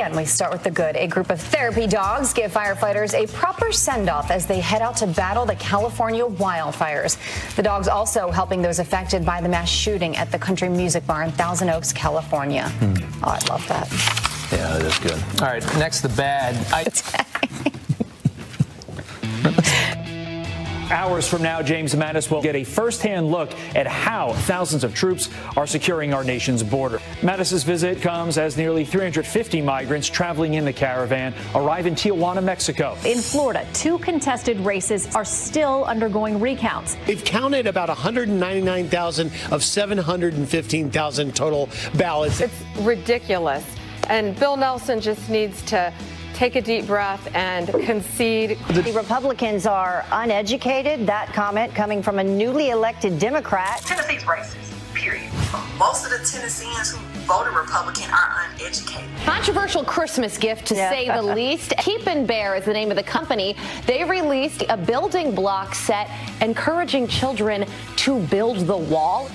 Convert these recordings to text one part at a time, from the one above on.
And we start with the good. A group of therapy dogs give firefighters a proper send-off as they head out to battle the California wildfires. The dogs also helping those affected by the mass shooting at the country music bar in Thousand Oaks, California. Oh, I love that. Yeah, that is good. All right, next, the bad. Hours from now, James Mattis will get a first-hand look at how thousands of troops are securing our nation's border. Mattis's visit comes as nearly 350 migrants traveling in the caravan arrive in Tijuana, Mexico. In Florida, 2 contested races are still undergoing recounts. They've counted about 199,000 of 715,000 total ballots. It's ridiculous. And Bill Nelson just needs to take a deep breath and concede. The Republicans are uneducated. That comment coming from a newly elected Democrat. Tennessee's racist, period. Most of the Tennesseans who voted Republican are uneducated. Controversial Christmas gift, to say the least. Keep and Bear is the name of the company. They released a building block set encouraging children to build the wall.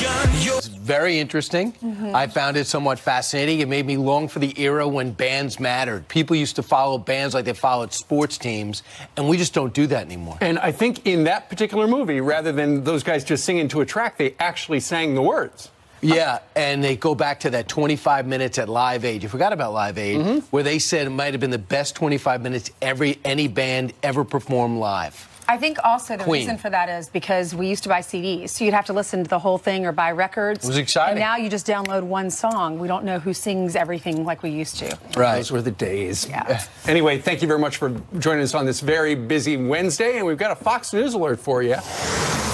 It's very interesting. I found it somewhat fascinating. It made me long for the era when bands mattered. People used to follow bands like they followed sports teams, and we just don't do that anymore. And I think in that particular movie, rather than those guys just singing to a track, they actually sang the words. Yeah, and they go back to that 25 minutes at Live Aid. You forgot about Live Aid, where they said it might have been the best 25 minutes any band ever performed live. I think also the Queen. reason for that is because we used to buy CDs, so you'd have to listen to the whole thing or buy records. It was exciting. And now you just download one song. We don't know who sings everything like we used to. Right. Those were the days. Yeah. Anyway, thank you very much for joining us on this very busy Wednesday, and we've got a Fox News alert for you.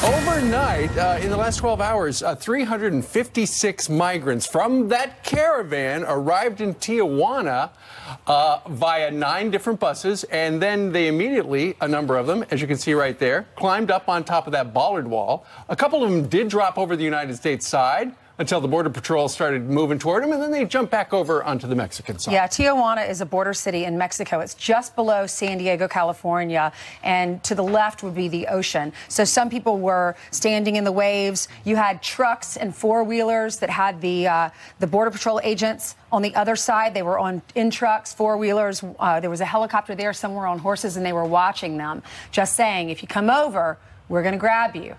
Overnight, in the last 12 hours, 356 migrants from that caravan arrived in Tijuana via 9 different buses, and then they immediately, a number of them, as you can see right there, climbed up on top of that bollard wall. A couple of them did drop over the United States side until the Border Patrol started moving toward them, and then they jumped back over onto the Mexican side. Yeah, Tijuana is a border city in Mexico. It's just below San Diego, California, and to the left would be the ocean. So some people were standing in the waves. You had trucks and four-wheelers that had the Border Patrol agents on the other side. They were in trucks, four-wheelers. There was a helicopter there somewhere on horses, and they were watching them, just saying, if you come over, we're going to grab you.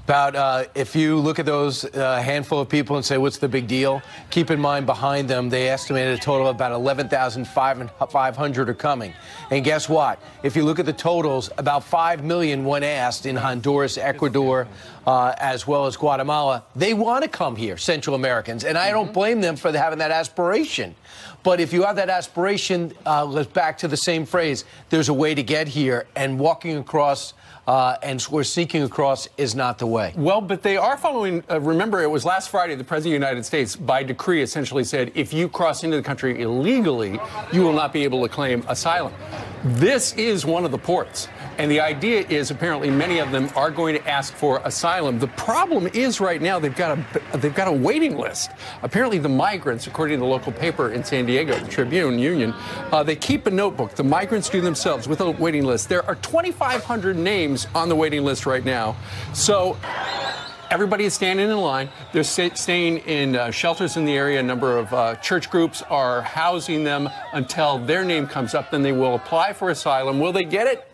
If you look at those handful of people and say, what's the big deal? Keep in mind, behind them, they estimated a total of about 11,500 are coming. And guess what? If you look at the totals, about 5 million, when asked, in Honduras, Ecuador, as well as Guatemala. They want to come here, Central Americans, and I don't blame them for having that aspiration. But if you have that aspiration, let's back to the same phrase, there's a way to get here, and walking across and we're sneaking across is not the way. Well, but they are following, remember, it was last Friday, the President of the United States, by decree, essentially said, if you cross into the country illegally, you will not be able to claim asylum. This is one of the ports. And the idea is apparently many of them are going to ask for asylum. The problem is right now they've got a waiting list. Apparently the migrants, according to the local paper in San Diego, the Tribune Union, they keep a notebook. The migrants do themselves with a waiting list. There are 2,500 names on the waiting list right now. So everybody is standing in line. They're staying in shelters in the area. A number of church groups are housing them until their name comes up. Then they will apply for asylum. Will they get it?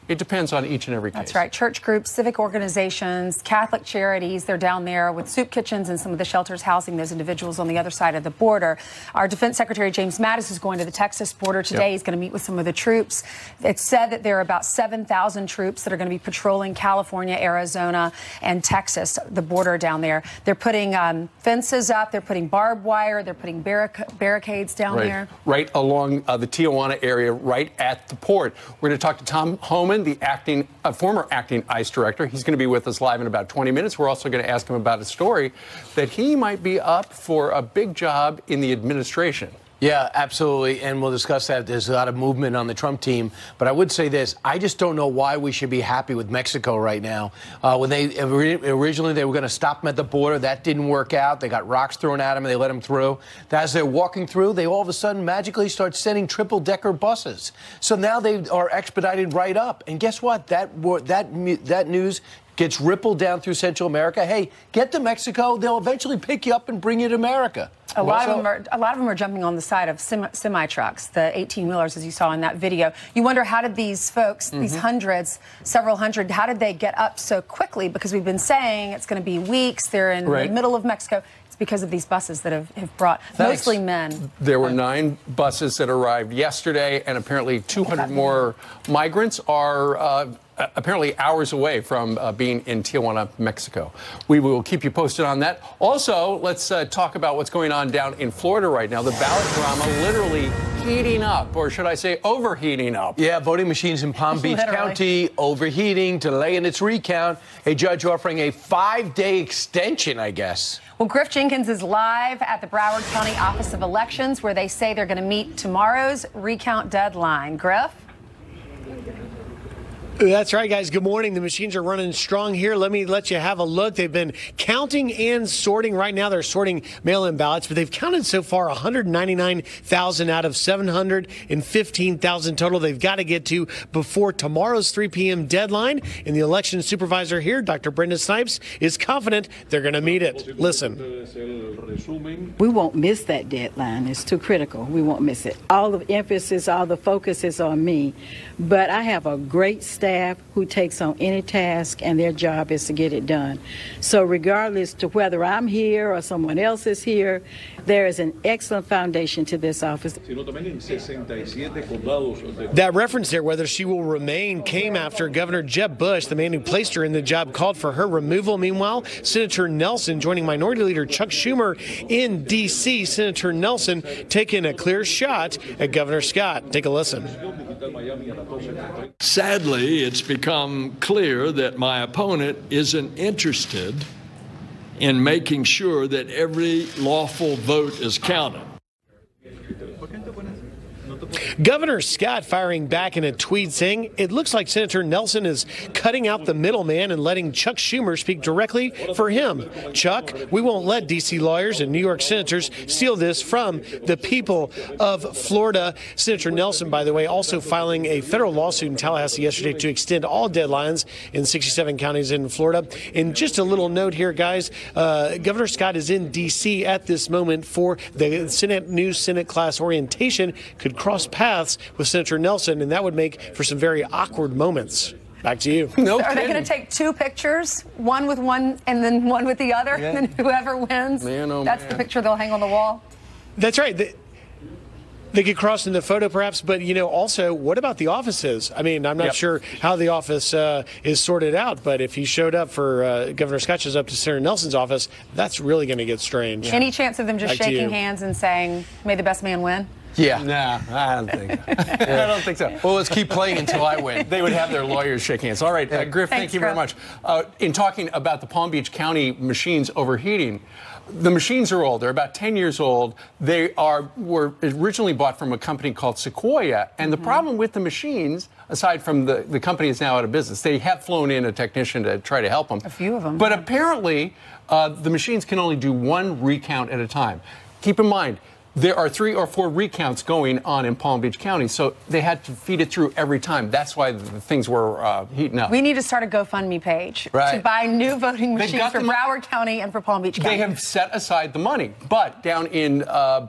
It depends on each and every case. That's right. Church groups, civic organizations, Catholic charities, they're down there with soup kitchens and some of the shelters housing those individuals on the other side of the border. Our Defense Secretary James Mattis is going to the Texas border today. Yep. He's going to meet with some of the troops. It's said that there are about 7,000 troops that are going to be patrolling California, Arizona, and Texas, the border down there. They're putting fences up. They're putting barbed wire. They're putting barricades down there. Right along the Tijuana area, right at the port. We're going to talk to Tom Homan, the former acting ICE director. He's going to be with us live in about 20 minutes. We're also going to ask him about a story that he might be up for a big job in the administration. Yeah, absolutely, and we'll discuss that. There's a lot of movement on the Trump team, but I would say this. I just don't know why we should be happy with Mexico right now. When they originally they were going to stop them at the border, that didn't work out. They got rocks thrown at them, and they let them through. As they're walking through, they all of a sudden magically start sending triple-decker buses. So now they are expedited right up, and guess what? That news gets rippled down through Central America. Hey, get to Mexico. They'll eventually pick you up and bring you to America. A lot of them are jumping on the side of semi trucks, the 18-wheelers, as you saw in that video. You wonder, how did these folks, these hundreds, several hundred, how did they get up so quickly? Because we've been saying it's going to be weeks. They're in the middle of Mexico. It's because of these buses that have brought mostly men. There were 9 buses that arrived yesterday, and apparently 200 more migrants are apparently hours away from being in Tijuana, Mexico. We will keep you posted on that. Also, let's talk about what's going on down in Florida right now. The ballot drama literally heating up, or should I say overheating up. Yeah, voting machines in Palm Beach County overheating, delaying its recount. A judge offering a 5-day extension, I guess. Well, Griff Jenkins is live at the Broward County Office of Elections, where they say they're going to meet tomorrow's recount deadline. Griff? That's right, guys. Good morning. The machines are running strong here. Let me let you have a look. They've been counting and sorting. Right now, they're sorting mail-in ballots, but they've counted so far 199,000 out of 715,000 total they've got to get to before tomorrow's 3 p.m. deadline. And the election supervisor here, Dr. Brenda Snipes, is confident they're going to meet it. Listen. We won't miss that deadline. It's too critical. We won't miss it. All the emphasis, all the focus is on me. But I have a great staff who takes on any task, and their job is to get it done. So regardless to whether I'm here or someone else is here, there is an excellent foundation to this office. That reference there, whether she will remain, came after Governor Jeb Bush, the man who placed her in the job, called for her removal. Meanwhile, Senator Nelson joining Minority Leader Chuck Schumer in D.C. Senator Nelson taking a clear shot at Governor Scott. Take a listen. Sadly, it's become clear that my opponent isn't interested in making sure that every lawful vote is counted. Governor Scott firing back in a tweet saying it looks like Senator Nelson is cutting out the middleman and letting Chuck Schumer speak directly for him. Chuck, we won't let D.C. lawyers and New York senators steal this from the people of Florida. Senator Nelson, by the way, also filing a federal lawsuit in Tallahassee yesterday to extend all deadlines in 67 counties in Florida. And just a little note here, guys, Governor Scott is in D.C. at this moment for the Senate class orientation. Could cross paths with Senator Nelson, and that would make for some very awkward moments. Back to you. No Are they going to take 2 pictures, one with one and then one with the other, and then whoever wins, that's the picture they'll hang on the wall? That's right. They could cross in the photo, perhaps, but, also, what about the offices? I mean, I'm not sure how the office is sorted out, but if he showed up for Governor Scott shows up to Senator Nelson's office, that's really going to get strange. Any chance of them just shaking hands and saying, may the best man win? Yeah. Nah, I don't think so. I don't think so. Well, let's keep playing until I win. They would have their lawyers shaking hands. All right, Griff, thank you very much. In talking about the Palm Beach County machines overheating, the machines are old. They're about 10 years old. They were originally bought from a company called Sequoia. And the problem with the machines, aside from the company is now out of business, they have flown in a technician to try to help them. A few of them. But apparently, the machines can only do 1 recount at a time. Keep in mind, there are 3 or 4 recounts going on in Palm Beach County, so they had to feed it through every time. That's why the things were heating up. We need to start a GoFundMe page to buy new voting machines for Broward County and for Palm Beach County. They have set aside the money, but down in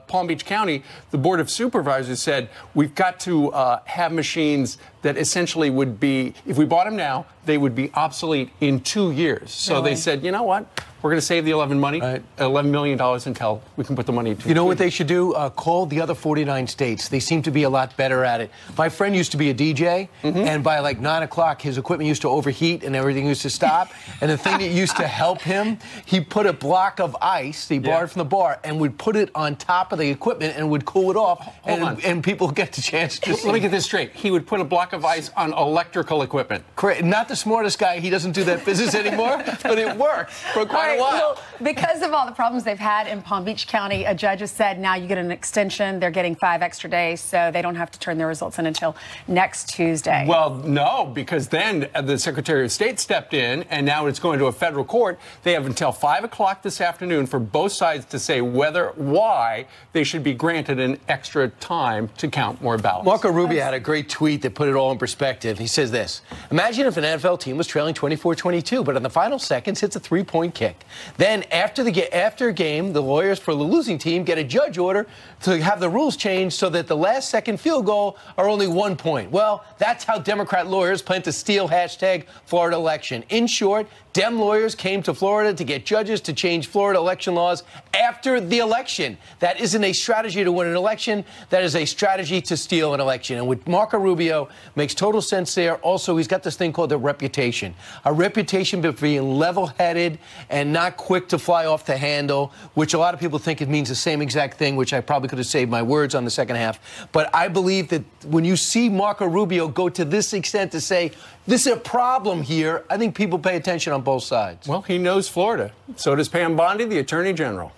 Palm Beach County, the Board of Supervisors said we've got to have machines that essentially would be, if we bought them now, they would be obsolete in 2 years. So they said, you know what? We're going to save the $11 million until we can put the money to. You know what they should do? Call the other 49 states. They seem to be a lot better at it. My friend used to be a DJ, and by like 9 o'clock, his equipment used to overheat and everything used to stop. And the thing that used to help him, he put a block of ice that he borrowed from the bar and would put it on top of the equipment and would cool it off. And people get the chance to see. Let me get this straight. He would put a block of ice on electrical equipment. Correct. Not the smartest guy. He doesn't do that business anymore, but it worked for quite a while. Well, because of all the problems they've had in Palm Beach County, a judge has said now you get an extension. They're getting 5 extra days, so they don't have to turn their results in until next Tuesday. Well, no, because then the Secretary of State stepped in, and now it's going to a federal court. They have until 5 o'clock this afternoon for both sides to say why they should be granted an extra time to count more ballots. Marco Rubio had a great tweet that put it all in perspective. He says this: imagine if an NFL team was trailing 24-22, but in the final seconds hits a three-point kick. Then after a game, the lawyers for the losing team get a judge order to have the rules changed so that the last second field goal are only 1 point. Well, that's how Democrat lawyers plan to steal hashtag Florida election. In short, Dem lawyers came to Florida to get judges to change Florida election laws after the election. That isn't a strategy to win an election. That is a strategy to steal an election. And with Marco Rubio, makes total sense there. Also, he's got this thing called a reputation for being level-headed and not quick to fly off the handle, which a lot of people think it means the same exact thing, which I probably could have saved my words on the second half. But I believe that when you see Marco Rubio go to this extent to say, this is a problem here, I think people pay attention on both sides. Well, he knows Florida. So does Pam Bondi, the Attorney General.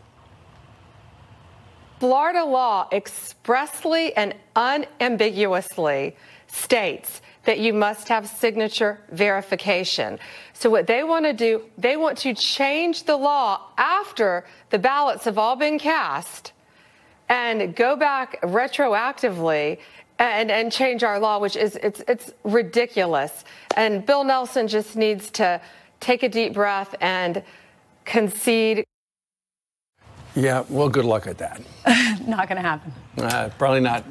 Florida law expressly and unambiguously states that you must have signature verification. So what they want to do, they want to change the law after the ballots have all been cast and go back retroactively and change our law, which is it's ridiculous. And Bill Nelson just needs to take a deep breath and concede. Yeah, well, good luck at that. Not going to happen. Probably not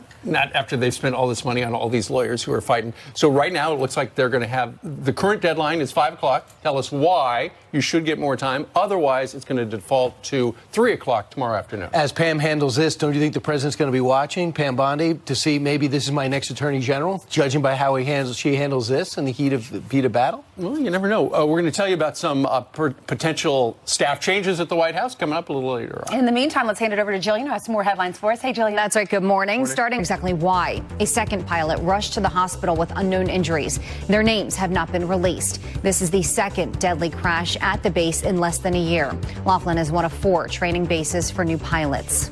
after they've spent all this money on all these lawyers who are fighting. So right now, it looks like they're going to have the current deadline is 5 o'clock. Tell us why you should get more time. Otherwise, it's going to default to 3 o'clock tomorrow afternoon. As Pam handles this, don't you think the president's going to be watching Pam Bondi to see maybe this is my next attorney general, judging by how she handles this in the heat of battle? Well, you never know. We're going to tell you about some potential staff changes at the White House coming up a little later on. In the meantime, let's hand it over to Jillian, who has some more headlines for us. Hey, Jillian. That's right. Good morning. Starting exactly why a second pilot rushed to the hospital with unknown injuries. Their names have not been released. This is the second deadly crash at the base in less than a year. Laughlin is one of 4 training bases for new pilots.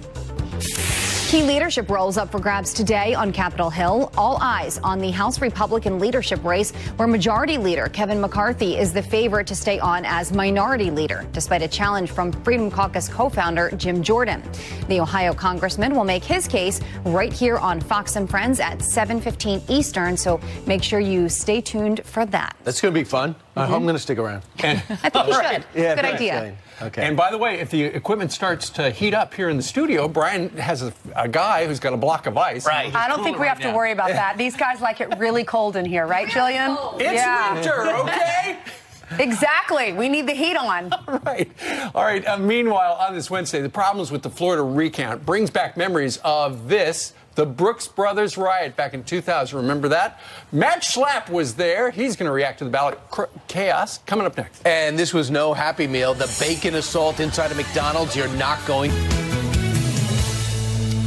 Key leadership roles up for grabs today on Capitol Hill. All eyes on the House Republican leadership race, where Majority Leader Kevin McCarthy is the favorite to stay on as Minority Leader, despite a challenge from Freedom Caucus co-founder Jim Jordan. The Ohio congressman will make his case right here on Fox and Friends at 7:15 Eastern, so make sure you stay tuned for that. That's going to be fun. I'm going to stick around. I think you should. Yeah, good idea. Okay. And by the way, if the equipment starts to heat up here in the studio, Brian has a guy who's got a block of ice. Right. I don't think we have to worry about that. These guys like it really cold in here, right, Jillian? It's winter, okay? Exactly. We need the heat on. All right. Meanwhile, on this Wednesday, the problems with the Florida recount brings back memories of this. The Brooks Brothers riot back in 2000. Remember that? Matt Schlapp was there. He's going to react to the ballot chaos coming up next. And this was no Happy Meal. The bacon assault inside of McDonald's. You're not going.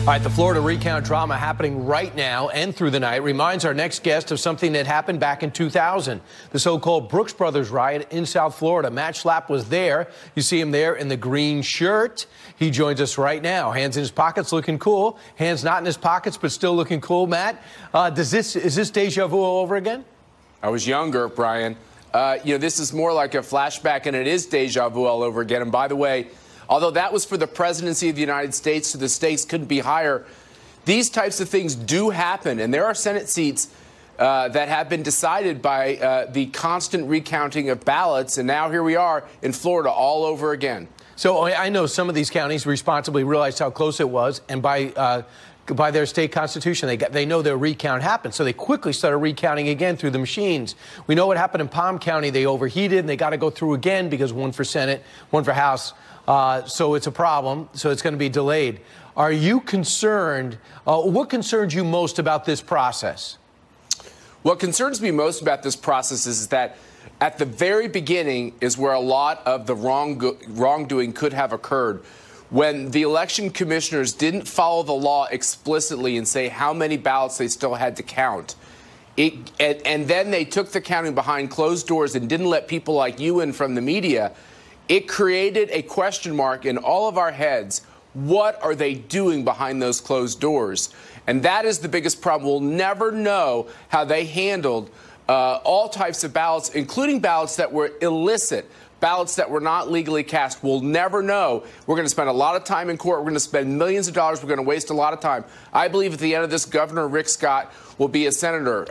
All right, the Florida recount drama happening right now and through the night reminds our next guest of something that happened back in 2000. The so-called Brooks Brothers riot in South Florida. Matt Schlapp was there. You see him there in the green shirt. He joins us right now. Hands in his pockets, looking cool. Hands not in his pockets, but still looking cool. Matt, is this deja vu all over again? I was younger, Brian. This is more like a flashback, and it is deja vu all over again. And by the way, although that was for the presidency of the United States, so the stakes couldn't be higher, these types of things do happen. And there are Senate seats that have been decided by the constant recounting of ballots. And now here we are in Florida all over again. So I know some of these counties responsibly realized how close it was, and by their state constitution, they know their recount happened, so they quickly started recounting again through the machines. We know what happened in Palm County. They overheated, and they got to go through again because one for Senate, one for House. So it's a problem. So it's going to be delayed. Are you concerned? What concerns you most about this process? What concerns me most about this process is that at the very beginning is where a lot of the wrongdoing could have occurred. When the election commissioners didn't follow the law explicitly and say how many ballots they still had to count. And then they took the counting behind closed doors and didn't let people like you in from the media. It created a question mark in all of our heads. What are they doing behind those closed doors? And that is the biggest problem. We'll never know how they handled all types of ballots, including ballots that were illicit, ballots that were not legally cast. We'll never know. We're going to spend a lot of time in court. We're going to spend millions of dollars. We're going to waste a lot of time. I believe at the end of this, Governor Rick Scott will be a senator.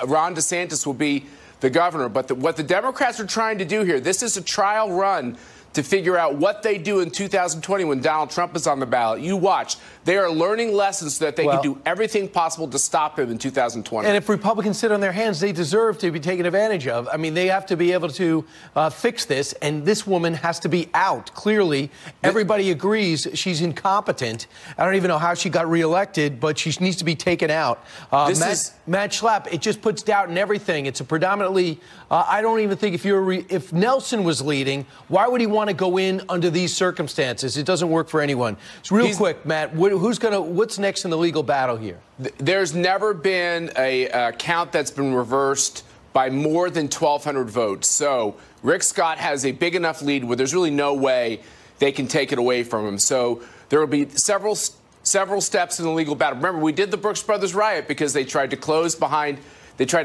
Ron DeSantis will be the governor. But what the Democrats are trying to do here, this is a trial run to figure out what they do in 2020 when Donald Trump is on the ballot. You watch. They are learning lessons so that they can do everything possible to stop him in 2020. And if Republicans sit on their hands, they deserve to be taken advantage of. I mean, they have to be able to fix this, and this woman has to be out. Clearly, everybody agrees she's incompetent. I don't even know how she got reelected, but she needs to be taken out. Matt Schlapp, it just puts doubt in everything. It's a predominantly, I don't even think if Nelson was leading, why would he want to go in under these circumstances? It doesn't work for anyone. So real quick, Matt, what's next in the legal battle here? There's never been a count that's been reversed by more than 1,200 votes. So Rick Scott has a big enough lead where there's really no way they can take it away from him. So there will be several steps in the legal battle. Remember, we did the Brooks Brothers riot because they tried to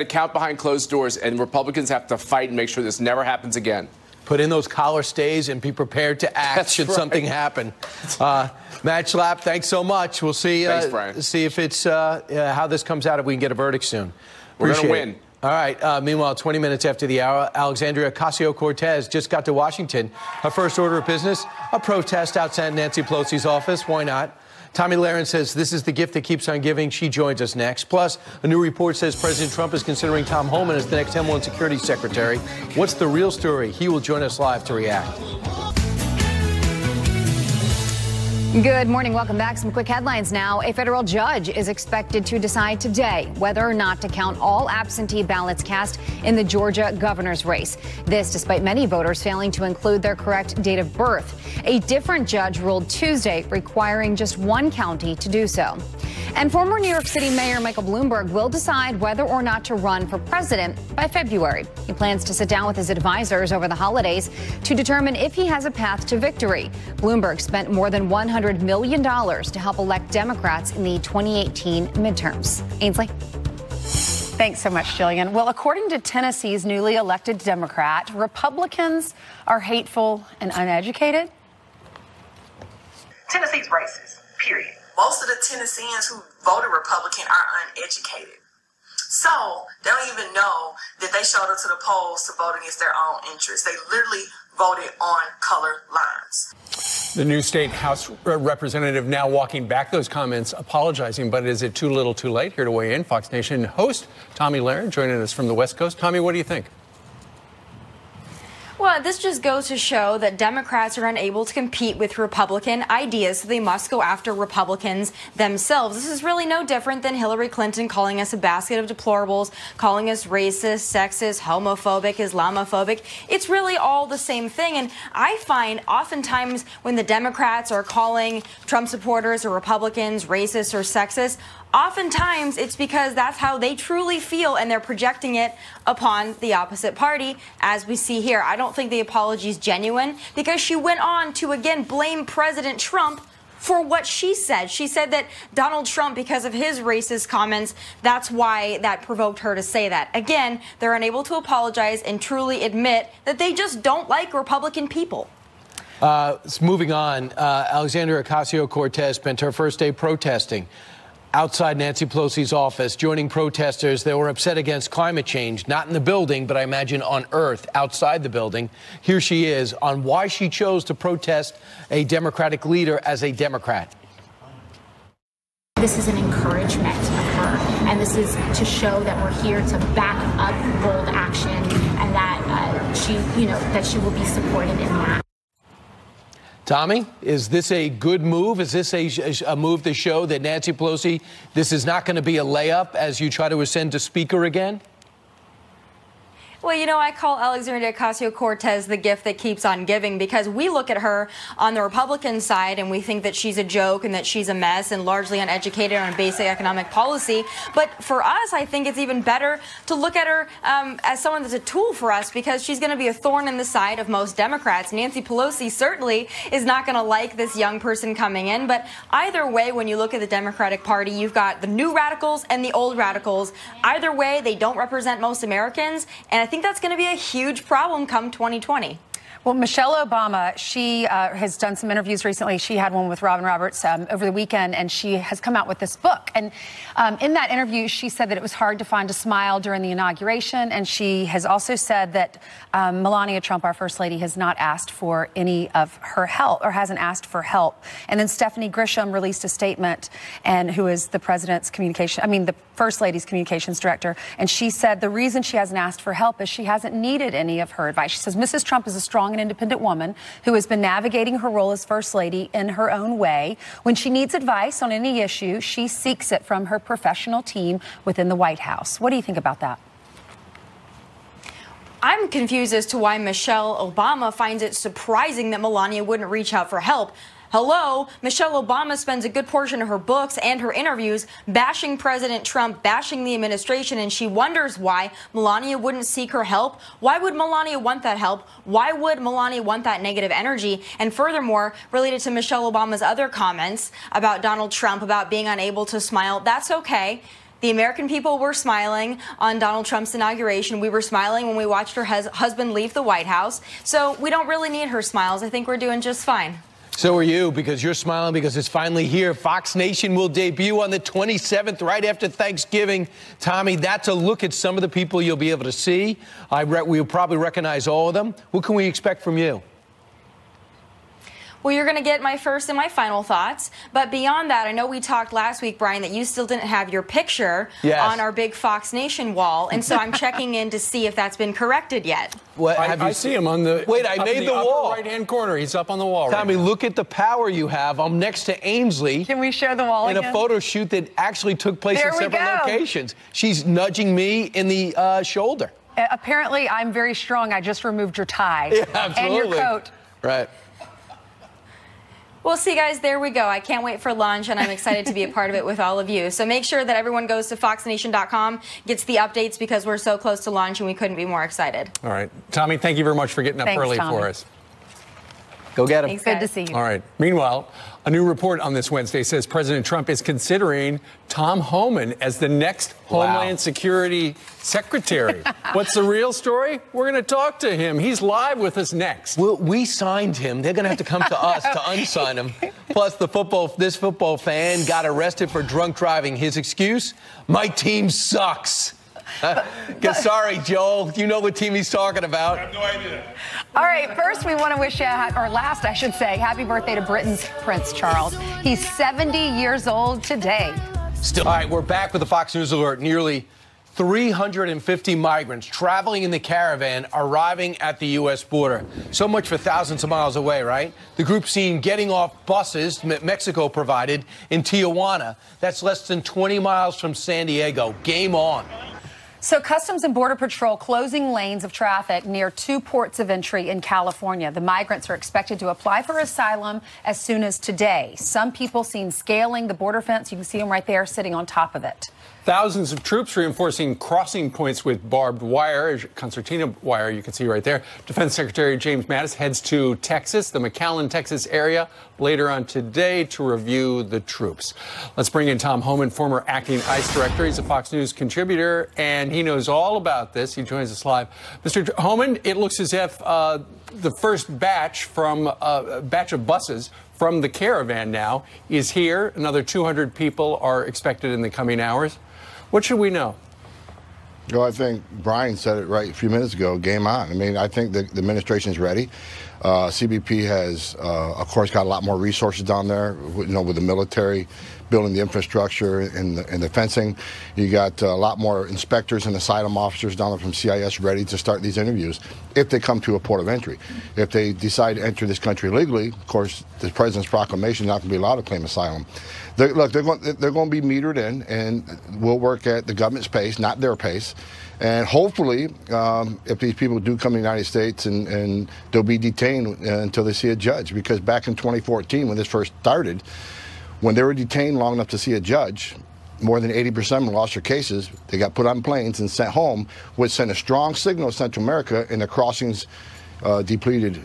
count behind closed doors, and Republicans have to fight and make sure this never happens again. Put in those collar stays and be prepared to act should something happen. Matt Schlapp, thanks so much. We'll see. Thanks, Brian. See if it's how this comes out, if we can get a verdict soon. We're going to win. All right. Meanwhile, 20 minutes after the hour, Alexandria Ocasio-Cortez just got to Washington. Her first order of business, a protest outside Nancy Pelosi's office. Why not? Tommy Lahren says this is the gift that keeps on giving. She joins us next. Plus, a new report says President Trump is considering Tom Homan as the next Homeland Security Secretary. What's the real story? He will join us live to react. Good morning. Welcome back. Some quick headlines now. A federal judge is expected to decide today whether or not to count all absentee ballots cast in the Georgia governor's race. This despite many voters failing to include their correct date of birth. A different judge ruled Tuesday requiring just one county to do so. And former New York City Mayor Michael Bloomberg will decide whether or not to run for president by February. He plans to sit down with his advisors over the holidays to determine if he has a path to victory. Bloomberg spent more than $100 million to help elect Democrats in the 2018 midterms. Ainsley? Thanks so much, Jillian. Well, according to Tennessee's newly elected Democrat, Republicans are hateful and uneducated. Tennessee's racist, period. Most of the Tennesseans who voted Republican are uneducated. So they don't even know that they showed up to the polls to vote against their own interests. They literally voted on color lines. The new state House representative now walking back those comments, apologizing. But is it too little too late? Here to weigh in, Fox Nation host Tommy Lahren joining us from the West Coast. Tommy, what do you think? Well, this just goes to show that Democrats are unable to compete with Republican ideas, so they must go after Republicans themselves. This is really no different than Hillary Clinton calling us a basket of deplorables, calling us racist, sexist, homophobic, Islamophobic. It's really all the same thing. And I find oftentimes when the Democrats are calling Trump supporters or Republicans racist or sexist, oftentimes it's because that's how they truly feel, and they're projecting it upon the opposite party, as we see here. I don't think the apology is genuine because she went on to, again, blame President Trump for what she said. She said that Donald Trump, because of his racist comments, that's why that provoked her to say that. Again, they're unable to apologize and truly admit that they just don't like Republican people. Moving on, Alexandria Ocasio-Cortez spent her first day protesting outside Nancy Pelosi's office, joining protesters that were upset against climate change, not in the building, but I imagine on Earth, outside the building. Here she is on why she chose to protest a Democratic leader as a Democrat. This is an encouragement of her, and this is to show that we're here to back up bold action, and that she will be supported in that. Tommy, is this a good move? Is this a move to show that Nancy Pelosi, this is not going to be a layup as you try to ascend to Speaker again? Well, you know, I call Alexandria Ocasio-Cortez the gift that keeps on giving, because we look at her on the Republican side and we think that she's a joke and that she's a mess and largely uneducated on basic economic policy. But for us, I think it's even better to look at her as someone that's a tool for us, because she's going to be a thorn in the side of most Democrats. Nancy Pelosi certainly is not going to like this young person coming in. But either way, when you look at the Democratic Party, you've got the new radicals and the old radicals. Either way, they don't represent most Americans. And I think that's going to be a huge problem come 2020. Well, Michelle Obama, she has done some interviews recently. She had one with Robin Roberts over the weekend, and she has come out with this book. And in that interview, she said that it was hard to find a smile during the inauguration. And she has also said that Melania Trump, our First Lady, has not asked for any of her help or hasn't asked for help. And then Stephanie Grisham released a statement, and who is the president's the First Lady's communications director. And she said the reason she hasn't asked for help is she hasn't needed any of her advice. She says Mrs. Trump is a strong and independent woman who has been navigating her role as First Lady in her own way. When she needs advice on any issue, she seeks it from her professional team within the White House. What do you think about that? I'm confused as to why Michelle Obama finds it surprising that Melania wouldn't reach out for help. Hello, Michelle Obama spends a good portion of her books and her interviews bashing President Trump, bashing the administration, and she wonders why Melania wouldn't seek her help. Why would Melania want that help? Why would Melania want that negative energy? And furthermore, related to Michelle Obama's other comments about Donald Trump, about being unable to smile, that's okay. The American people were smiling on Donald Trump's inauguration. We were smiling when we watched her husband leave the White House. So we don't really need her smiles. I think we're doing just fine. So are you, because you're smiling because it's finally here. Fox Nation will debut on the 27th, right after Thanksgiving. Tommy, that's a look at some of the people you'll be able to see. We'll probably recognize all of them. What can we expect from you? Well, you're going to get my first and my final thoughts. But beyond that, I know we talked last week, Brian, that you still didn't have your picture on our big Fox Nation wall. And so I'm checking in to see if that's been corrected yet. What, I see him on the I made the wall. Right-hand corner. He's up on the wall. Tommy, look at the power you have. I'm next to Ainsley. Can we share the wall in again? a photo shoot that actually took place in several locations. She's nudging me in the shoulder. Apparently, I'm very strong. I just removed your tie and your coat. Right. Well, see, guys, there we go. I can't wait for lunch, and I'm excited to be a part of it with all of you. So make sure that everyone goes to foxnation.com, gets the updates, because we're so close to lunch, and we couldn't be more excited. All right. Tommy, thank you very much for getting up early for us. Go get him. Thanks, good to see you. All right. Meanwhile, a new report on this Wednesday says President Trump is considering Tom Homan as the next Homeland Security Secretary. What's the real story? We're going to talk to him. He's live with us next. Well, we signed him. They're going to have to come to us to unsign him. Plus, this football fan got arrested for drunk driving. His excuse? My team sucks. Sorry, Joel. You know what team he's talking about. I have no idea. All right, first we want to wish, or last I should say, happy birthday to Britain's Prince Charles. He's 70 years old today. All right, we're back with the Fox News Alert. Nearly 350 migrants traveling in the caravan arriving at the U.S. border. So much for thousands of miles away, right? The group seen getting off buses Mexico provided in Tijuana. That's less than 20 miles from San Diego. Game on. So Customs and Border Patrol closing lanes of traffic near 2 ports of entry in California. The migrants are expected to apply for asylum as soon as today. Some people seen scaling the border fence. You can see them right there sitting on top of it. Thousands of troops reinforcing crossing points with barbed wire, concertina wire, you can see right there. Defense Secretary James Mattis heads to Texas, the McAllen, Texas area, later on today to review the troops. Let's bring in Tom Homan, former acting ICE director. He's a Fox News contributor, and he knows all about this. He joins us live. Mr. Homan, it looks as if the first batch of buses from the caravan now is here. Another 200 people are expected in the coming hours. What should we know? Well, I think Brian said it right a few minutes ago. Game on. I mean, I think the administration is ready. CBP has, of course, got a lot more resources down there, with the military building the infrastructure and the fencing. You got a lot more inspectors and asylum officers down there from CIS ready to start these interviews if they come to a port of entry. If they decide to enter this country legally, of course, the president's proclamation is not going to be allowed to claim asylum. They're going to be metered in, and we'll work at the government's pace, not their pace. And hopefully, if these people do come to the United States, and they'll be detained until they see a judge. Because back in 2014, when this first started, when they were detained long enough to see a judge, more than 80% of them lost their cases. They got put on planes and sent home, which sent a strong signal to Central America, and the crossings depleted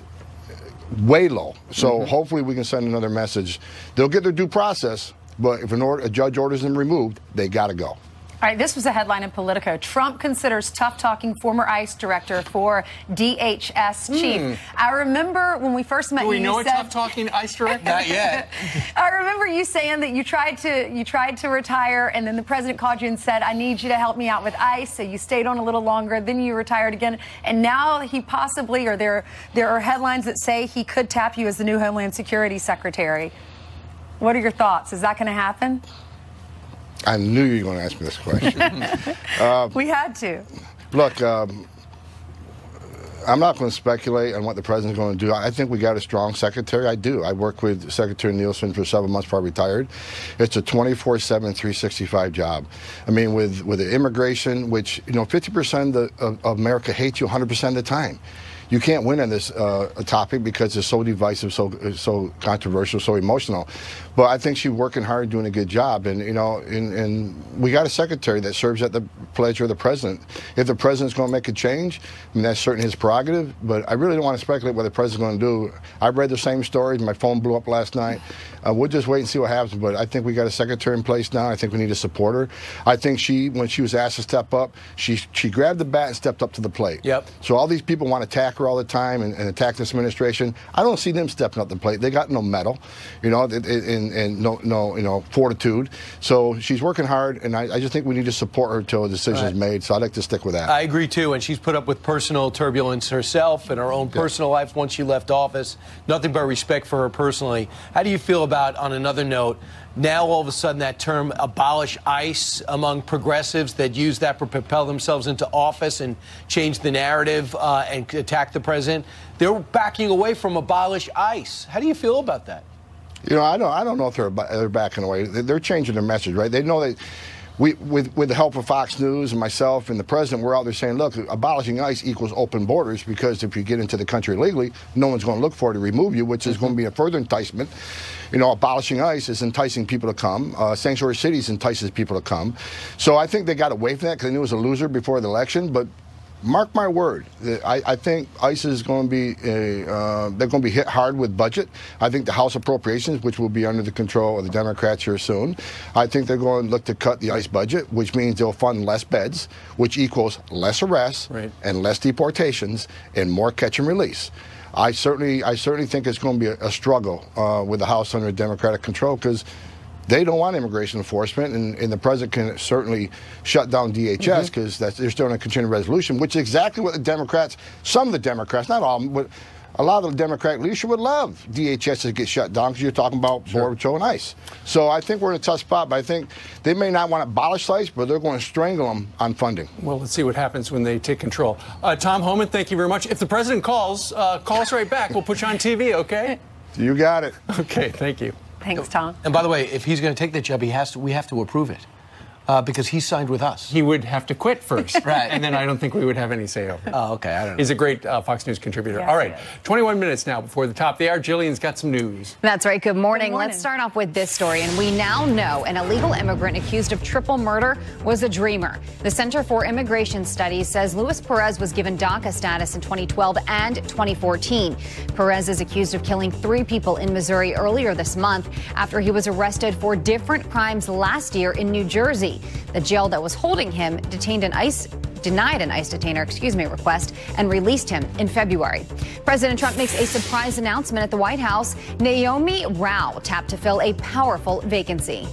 way low. So hopefully we can send another message. They'll get their due process, but if a judge orders them removed, they got to go. All right, this was a headline in Politico. Trump considers tough-talking former ICE director for DHS chief. I remember when we first met you, Do we know you a said, tough-talking ICE director? Not yet. I remember you saying that you tried to retire, and then the president called you and said, I need you to help me out with ICE. So you stayed on a little longer, then you retired again. And now he possibly, or there are headlines that say he could tap you as the new Homeland Security Secretary. What are your thoughts? Is that going to happen? I knew you were going to ask me this question. We had to. Look, I'm not going to speculate on what the president's going to do. I think we got a strong secretary. I do. I worked with Secretary Nielsen for 7 months before I retired. It's a 24/7, 365 job. I mean, with the immigration, which, 50% of America hates you 100% of the time. You can't win on this topic because it's so divisive, so controversial, so emotional. But I think she's working hard, doing a good job. And, and we got a secretary that serves at the pleasure of the president. If the president's going to make a change, I mean, that's certainly his prerogative. But I really don't want to speculate what the president's going to do. I read the same stories. My phone blew up last night. We'll just wait and see what happens. But I think we got a secretary in place now. I think we need to support her. I think when she was asked to step up, she grabbed the bat and stepped up to the plate. Yep. So all these people want to attack her all the time and attack this administration. I don't see them stepping up to the plate. They got no mettle, and no, fortitude. So she's working hard, and I just think we need to support her until a decision is made. So I'd like to stick with that. I agree, too. And she's put up with personal turbulence herself in her own personal life once she left office. Nothing but respect for her personally. How do you feel about, on another note, now all of a sudden that term abolish ICE among progressives that use that to propel themselves into office and change the narrative and attack the president? They're backing away from abolish ICE. How do you feel about that? I don't know if they're backing away. They're changing their message, right? They know that with the help of Fox News and myself and the president, we're out there saying, look, abolishing ICE equals open borders, because if you get into the country illegally, no one's going to look for it to remove you, which is going to be a further enticement. Abolishing ICE is enticing people to come. Sanctuary cities entices people to come. So I think they got away from that because they knew it was a loser before the election. But mark my word, I think ICE is going to be they're going to be hit hard with budget. I think the House Appropriations, which will be under the control of the Democrats here soon, I think they're going to look to cut the ICE budget, which means they'll fund less beds, which equals less arrests and less deportations and more catch and release. I certainly think it's going to be a struggle with the House under Democratic control, because they don't want immigration enforcement, and the president can certainly shut down DHS because they're still in a continuing resolution, which is exactly what some of the Democrats, not all, but a lot of the Democratic leadership would love DHS to get shut down, because you're talking about Border Patrol and ICE. So I think we're in a tough spot, but I think they may not want to abolish ICE, but they're going to strangle them on funding. Well, let's see what happens when they take control. Tom Homan, thank you very much. If the president calls, call us right back. We'll put you on TV, okay? You got it. Okay, thank you. Thanks, Tom. And by the way, if he's going to take the job, we have to approve it. Because he signed with us. He would have to quit first. Right. And then I don't think we would have any say over it. Oh, okay. I don't know. He's a great Fox News contributor. Yes, all right. 21 minutes now before the top of the hour. Jillian's got some news. That's right. Good morning. Let's start off with this story. And we now know an illegal immigrant accused of triple murder was a dreamer. The Center for Immigration Studies says Luis Perez was given DACA status in 2012 and 2014. Perez is accused of killing 3 people in Missouri earlier this month after he was arrested for different crimes last year in New Jersey. The jail that was holding him denied an ICE detainer request and released him in February. President Trump makes a surprise announcement at the White House. Naomi Rao tapped to fill a powerful vacancy.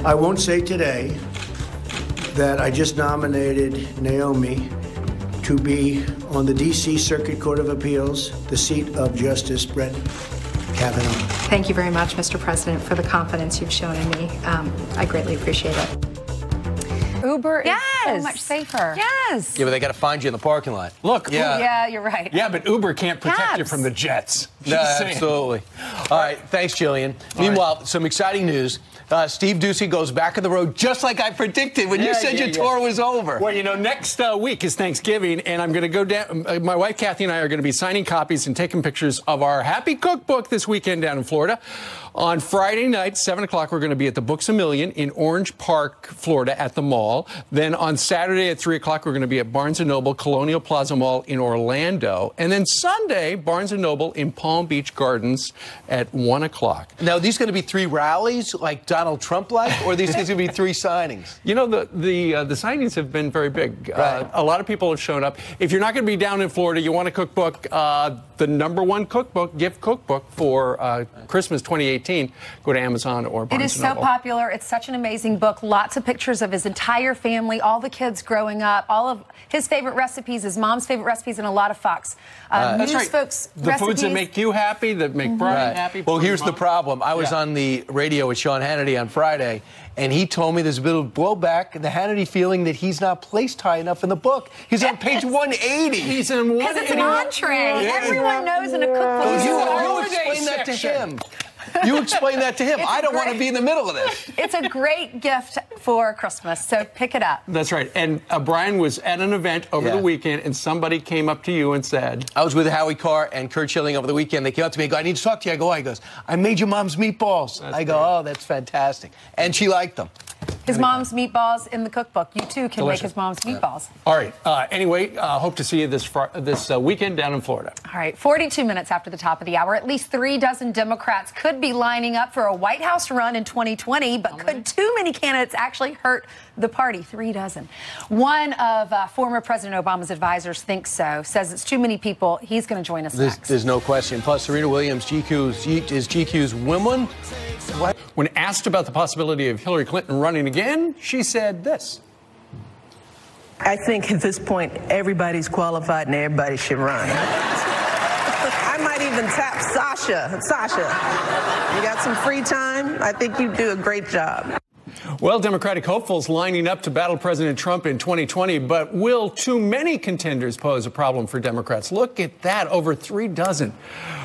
I won't say today that I just nominated Naomi to be on the D.C. Circuit Court of Appeals, the seat of Justice Brett Kavanaugh. Thank you very much, Mr. President, for the confidence you've shown in me. I greatly appreciate it. Uber is so much safer. Yes. Yeah, but they got to find you in the parking lot. Look. Yeah, you're right. Yeah, but Uber can't protect you from the jets. No, absolutely. All right. Thanks, Jillian. Meanwhile, some exciting news. Steve Doocy goes back on the road just like I predicted when you said your tour was over. Well, next week is Thanksgiving, and I'm going to go down. My wife, Kathy, and I are going to be signing copies and taking pictures of our Happy Cookbook this weekend down in Florida. On Friday night, 7 o'clock, we're going to be at the Books A Million in Orange Park, Florida, at the mall. Then on On Saturday at 3 o'clock, we're going to be at Barnes & Noble Colonial Plaza Mall in Orlando. And then Sunday, Barnes & Noble in Palm Beach Gardens at 1 o'clock. Now, are these going to be 3 rallies like Donald Trump-like, or are these going to be 3 signings? You know, the signings have been very big. Right. A lot of people have shown up. If you're not going to be down in Florida, you want a cookbook, the #1 cookbook, gift cookbook for Christmas 2018, go to Amazon or Barnes & Noble. It is so popular. It's such an amazing book. Lots of pictures of his entire family, all the kids growing up, all of his favorite recipes, his mom's favorite recipes, and a lot of Fox. That's right. Folks' the recipes. Foods that make you happy, that make Brian happy. Well, here's the problem. I was on the radio with Sean Hannity on Friday, and he told me there's a bit of blowback, the Hannity feeling that he's not placed high enough in the book. He's on page 180. He's in 180. Because it's an entree. Yeah. Everyone knows in a cookbook. You explain that to him. You explain that to him. I don't want to be in the middle of this. It's a great gift for Christmas, so pick it up. That's right. And Brian was at an event over the weekend, and somebody came up to you and said... I was with Howie Carr and Kurt Schilling over the weekend. They came up to me and go, I need to talk to you. I go, why? He goes, I made your mom's meatballs. I go, oh, that's fantastic. And she liked them. His mom's meatballs in the cookbook. You, too, can make his mom's meatballs. All right. Anyway, hope to see you this weekend down in Florida. All right. 42 minutes after the top of the hour, at least 3 dozen Democrats could be lining up for a White House run in 2020, but could too many candidates actually hurt the party? 3 dozen. One of former President Obama's advisors thinks so, says it's too many people. He's going to join us next. There's no question. Plus, Serena Williams, GQ's woman. What? When asked about the possibility of Hillary Clinton running again, she said this. I think at this point, everybody's qualified and everybody should run. I might even tap Sasha. Sasha, you got some free time? I think you do a great job. Well, Democratic hopefuls lining up to battle President Trump in 2020, but will too many contenders pose a problem for Democrats? Look at that, over 3 dozen.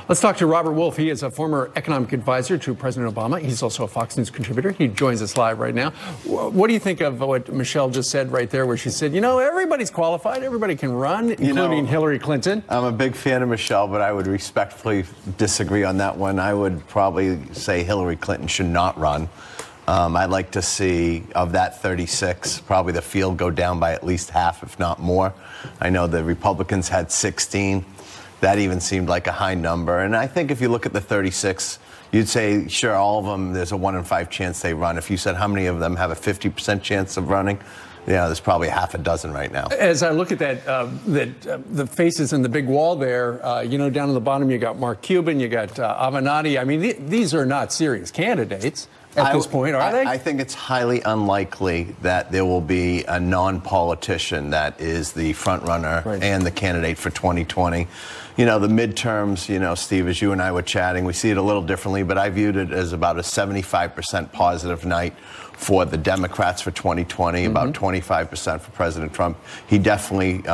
Let's talk to Robert Wolf. He is a former economic advisor to President Obama. He's also a Fox News contributor. He joins us live right now. What do you think of what Michelle just said right there, where she said, you know, everybody's qualified, everybody can run, including Hillary Clinton? I'm a big fan of Michelle, but I would respectfully disagree on that one. I would probably say Hillary Clinton should not run. I'd like to see, of that 36, probably the field go down by at least half, if not more. I know the Republicans had 16. That even seemed like a high number. And I think if you look at the 36, you'd say, sure, all of them, there's a 1 in 5 chance they run. If you said how many of them have a 50% chance of running, yeah, there's probably half a dozen right now. As I look at that, the faces in the big wall there, down at the bottom, you got Mark Cuban, you got Avenatti. I mean, these are not serious candidates at this point, are they? I think it's highly unlikely that there will be a non-politician that is the front runner and the candidate for 2020. The midterms, Steve, as you and I were chatting, we see it a little differently, but I viewed it as about a 75% positive night for the Democrats for 2020, about 25% for President Trump. He definitely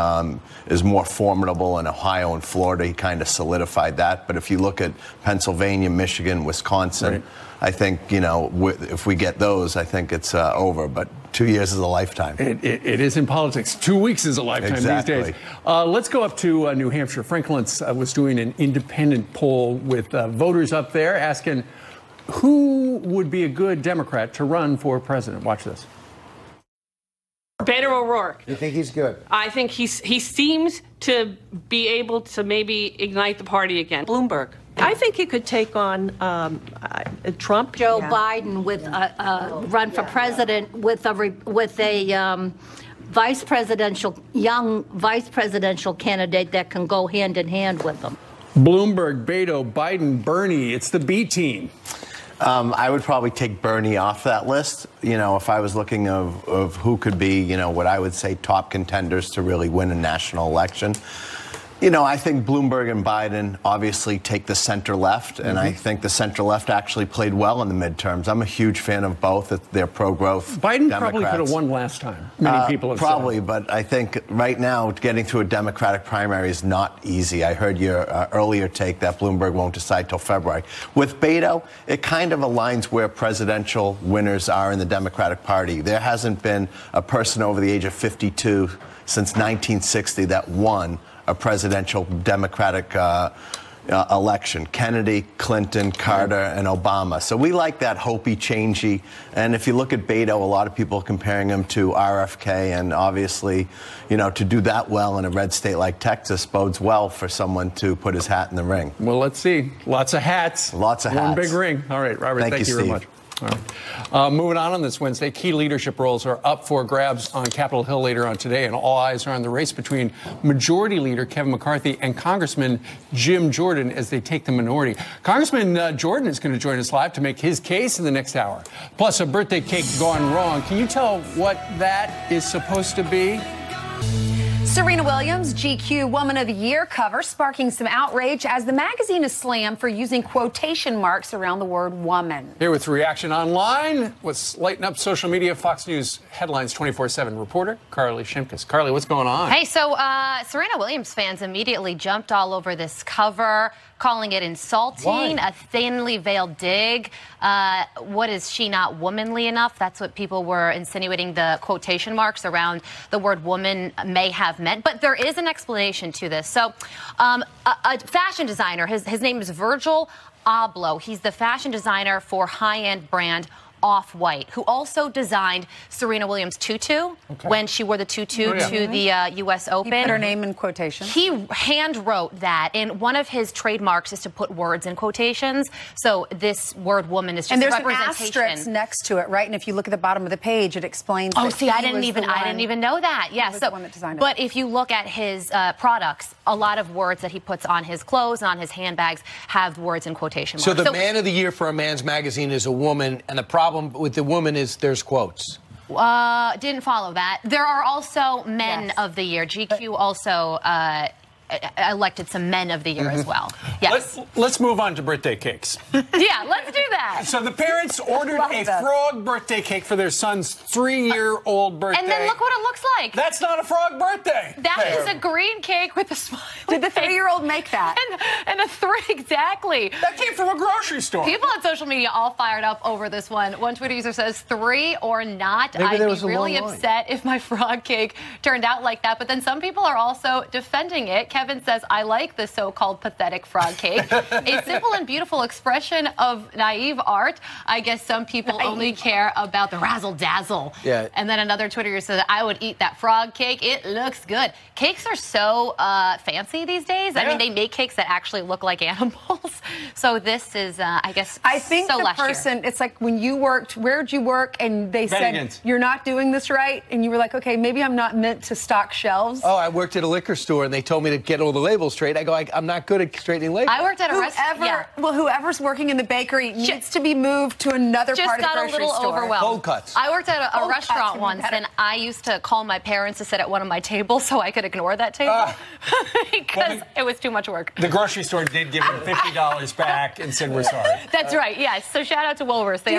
is more formidable in Ohio and Florida. He kind of solidified that. But if you look at Pennsylvania, Michigan, Wisconsin, I think, if we get those, I think it's over. But 2 years is a lifetime. It is in politics. 2 weeks is a lifetime these days. Let's go up to New Hampshire. Frank Luntz was doing an independent poll with voters up there asking who would be a good Democrat to run for president. Watch this. Beto O'Rourke. You think he's good? I think he seems to be able to maybe ignite the party again. Bloomberg. I think he could take on Trump. Joe Biden with run for president with a young vice presidential candidate that can go hand in hand with them. Bloomberg, Beto, Biden, Bernie. It's the B team. I would probably take Bernie off that list. If I was looking of who could be, what I would say top contenders to really win a national election. I think Bloomberg and Biden obviously take the center left, and I think the center left actually played well in the midterms. I'm a huge fan of both. They're pro-growth Biden Democrats. Probably could have won last time. Many people have probably, said. But I think right now getting through a Democratic primary is not easy. I heard your earlier take that Bloomberg won't decide till February. With Beto, it kind of aligns where presidential winners are in the Democratic Party. There hasn't been a person over the age of 52 since 1960 that won a presidential Democratic election. Kennedy, Clinton, Carter, and Obama. So we like that hopey, changey. And if you look at Beto, a lot of people are comparing him to RFK. And obviously, you know, to do that well in a red state like Texas bodes well for someone to put his hat in the ring. Well, let's see. Lots of hats. Lots of hats. One big ring. All right, Robert, thank you very much. All right. Moving on this Wednesday, key leadership roles are up for grabs on Capitol Hill later on today, and all eyes are on the race between Majority Leader Kevin McCarthy and Congressman Jim Jordan as they take the minority. Congressman Jordan is going to join us live to make his case in the next hour. Plus, a birthday cake gone wrong. Can you tell what that is supposed to be? Serena Williams, GQ Woman of the Year cover, sparking some outrage as the magazine is slammed for using quotation marks around the word woman. Here with reaction online, what's lighting up social media, Fox News Headlines 24/7 reporter Carly Shimkus. Carly, what's going on? Hey, so Serena Williams fans immediately jumped all over this cover, calling it insulting, a thinly veiled dig. What is she not womanly enough? That's what people were insinuating the quotation marks around the word woman may have meant. But there is an explanation to this. So a fashion designer, his name is Virgil Abloh. He's the fashion designer for high-end brand Off-White, who also designed Serena Williams' tutu when she wore the tutu to the U.S. Open. He put her name in quotations. He hand wrote that, and one of his trademarks is to put words in quotations. So this word woman is just and there's a an representation. asterisk next to it, right? And if you look at the bottom of the page, it explains. Oh, that see, he I didn't even know that. Yeah, was so the one that designed it. but if you look at his products, a lot of words that he puts on his clothes and on his handbags have words in quotation marks. So the man of the year for a man's magazine is a woman, and the problem with the woman is there's quotes. Didn't follow that. There are also men of the year. GQ also elected some men of the year as well. Yes. Let's move on to birthday cakes. Yeah, let's do that. So the parents ordered a frog birthday cake for their son's 3-year-old birthday. And then look what it looks like. That's not a frog birthday. That is a green cake with a smile. Did the 3-year-old make that? And a 3, exactly. That came from a grocery store. People on social media all fired up over this one. One Twitter user says, 3 or not, Maybe I'd there be was a really long line. upset if my frog cake turned out like that. But then some people are also defending it. Kevin says, I like the so-called pathetic frog cake. A simple and beautiful expression of naive art. I guess some people only care about the razzle-dazzle. Yeah. And then another Twitter user said, I would eat that frog cake. It looks good. Cakes are so fancy these days. I mean, they make cakes that actually look like animals. So this is, I guess, I think so the last person, year. it's like when you worked, where'd you work? And they Bennigan's. said, you're not doing this right. And you were like, okay, maybe I'm not meant to stock shelves. Oh, I worked at a liquor store, and they told me to get all the labels straight. I go, I'm not good at straightening labels. I worked at a restaurant. Yeah. Well, whoever's working in the bakery needs to be moved to another part of the grocery store. Just got a little overwhelmed. Cold cuts. I worked at a restaurant once, and I used to call my parents to sit at one of my tables so I could ignore that table because it was too much work. The grocery store did give him $50 back and said, we're sorry. That's right, yes. So shout out to Woolworths. They